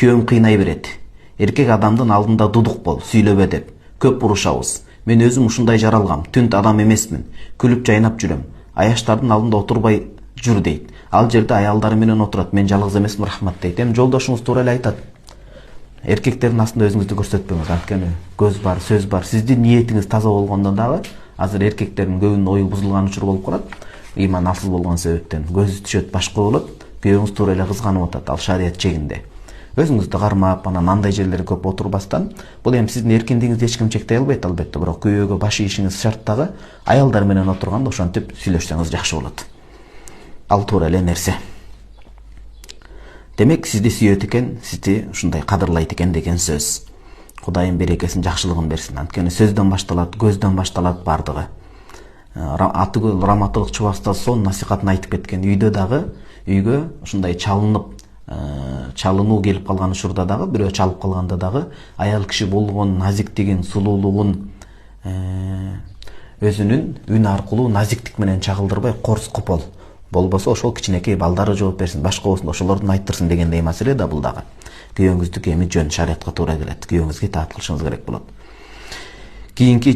күйөөм кыйнай берет. Эркек адамдын алдында дудук бол, сүйлөбө деп. Көп урушабыз. Мен өзүм ушундай жаралгам, түнт адам эмесмин. Күлүп жайнап жүрөм. Аяштардын алдында отурбай жүр дейт. Ал жерде аялдары менен отурат. Мен жалгыз эмесмин, рахмат дейт. Эми жолдошуңуз туура эле айтат. Эркектердин астында өзүңүздү көрсөтпөңүз, анткени көз бар, сөз бар. Сиздин ниетиңиз таза болгондо дагы азыр эркектердин көбүнүн ою бузулган учур болуп калат. Ыйман алсыз болгон себептен көзү түшөт, башка болот. Күйөөңүз туура эле кызганып атат, ал шарият чегинде. Өзүңүздү кармап, анан андай жерлерге көп отурбастан, бул эми сиздин эркиндигиңизди эч ким чектей албайт албетте, бирок күйөөгө баш ийишиңиз шарт дагы. Аялдар менен отурганда ошентип сүйлөшсөңүз жакшы болот. Ал туура эле нерсе. Демек, сизди сүйөт экен, сизди ушундай кадырлайт экен деген сөз. Кудайым берекесин, жакшылыгын берсин. Анткени сөздөн башталат, көздөн башталат бардыгы. Атыгүл Раматылык Чубакстан сон насихатын айтып кеткен. Үйгө ушундай чалынуу келип калган учурда дагы, бирөө чалып калганда дагы аял киши болгон назиктигин, сулуулугун өзүнүн үн аркылуу назиктик менен чагылдырбай, корс копол болбосо ошол кичинекей балдары жооп берсин, башка болсун, ошолордун айттырсын дегендей маселе да бул дагы. Күйөөңүздүкү эми жөн, шариатка туура келет. Күйөөңүзгө итаат кылышыңыз керек болот. Кийинки